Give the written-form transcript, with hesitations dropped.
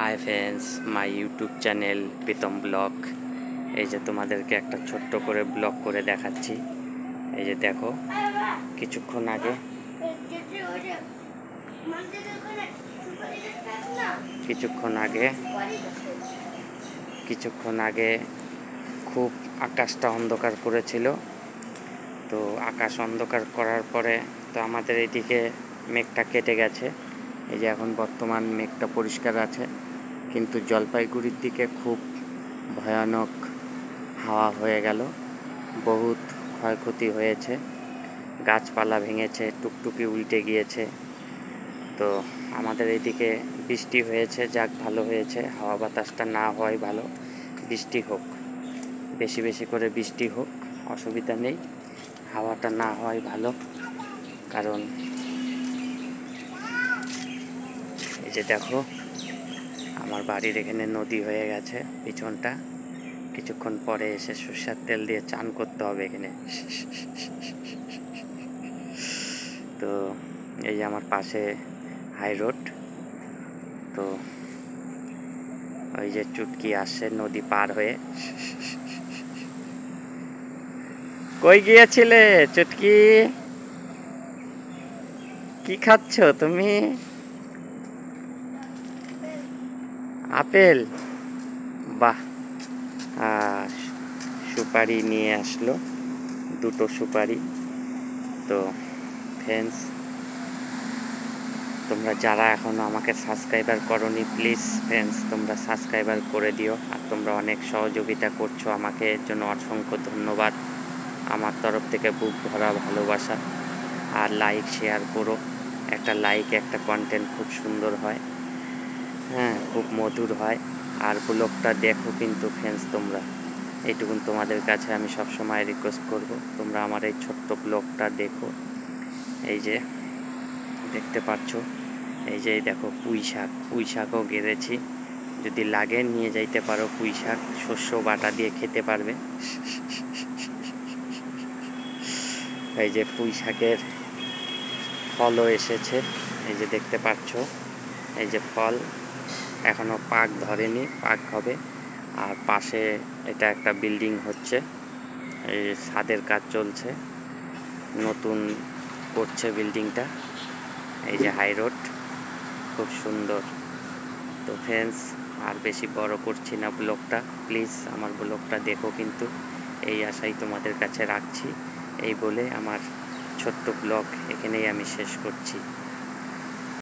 High friends, my YouTube channel Pritam blog. এই যে তোমাদেরকে একটা ছোট্ট করে ব্লগ করে দেখাচ্ছি। এই যে দেখো, কিছুক্ষণ আগে কিছুক্ষণ আগে খুব আকাশটা অন্ধকার করেছিল। তো আকাশ অন্ধকার করার পরে তো আমাদের এইদিকে মেঘটা কেটে গেছে। এই যে এখন বর্তমান মেঘটা পরিষ্কার আছে, কিন্তু জলপাইগুড়ির দিকে খুব ভয়ানক হাওয়া হয়ে গেল। বহুত ক্ষয়ক্ষতি হয়েছে, গাছপালা ভেঙেছে, টুকটুকি উল্টে গিয়েছে। তো আমাদের এইদিকে বৃষ্টি হয়েছে, যাক ভালো হয়েছে। হাওয়া বাতাসটা না হয় ভালো, বৃষ্টি হোক, বেশি বেশি করে বৃষ্টি হোক, অসুবিধা নেই। হাওয়াটা না হয় ভালো, কারণ এই যে দেখো, আমার বাড়ির এখানে নদী হয়ে গেছে পিছনটা। কিছুক্ষণ পরে এসে সরষের তেল দিয়ে চান করতে হবে এখানে। তো এই যে আমার পাশে হাই রোড। তো ওই যে চুটকি আসছে নদী পার হয়ে। কই গিয়েছিলে চুটকি? কি খাচ্ছ তুমি? আপেল? বাহ! সুপারি নিয়ে আসলো, দুটো সুপারি। তো ফ্রেন্ডস, তোমরা যারা এখনও আমাকে সাবস্ক্রাইবার করোনি, প্লিজ ফ্রেন্ডস তোমরা সাবস্ক্রাইবার করে দিও। আর তোমরা অনেক সহযোগিতা করছো আমাকে, এর জন্য অসংখ্য ধন্যবাদ। আমার তরফ থেকে বুক ভরা ভালোবাসা। আর লাইক শেয়ার করো, একটা লাইক একটা কন্টেন্ট খুব সুন্দর হয়, হ্যাঁ, খুব মধুর হয়। আর ব্লগটা দেখো কিন্তু ফ্রেন্ডস, তোমরা এইটুকুন তোমাদের কাছে আমি সবসময় রিকোয়েস্ট করব, তোমরা আমার এই ছোট্ট ব্লগটা দেখো। এই যে দেখতে পাচ্ছ, এই যে দেখো পুঁই শাকও গেড়েছি, যদি লাগে নিয়ে যাইতে পারো। পুঁই শাক শস্য বাটা দিয়ে খেতে পারবে। এই যে পুঁই শাকের ফলও এসেছে, এই যে দেখতে পাচ্ছ, এই যে ফল এখনো পাক ধরেনি, পাক হবে। আর পাশে এটা একটা বিল্ডিং হচ্ছে, এই ছাদের কাজ চলছে, নতুন করছে বিল্ডিংটা। এই যে হাই রোড, খুব সুন্দর। তো ফ্রেন্ডস, আর বেশি বড় করছি না ব্লগটা, প্লিজ আমার ব্লগটা দেখো কিন্তু, এই আশাই তোমাদের কাছে রাখছি। এই বলে আমার ছোট্ট ব্লগ এখানেই আমি শেষ করছি।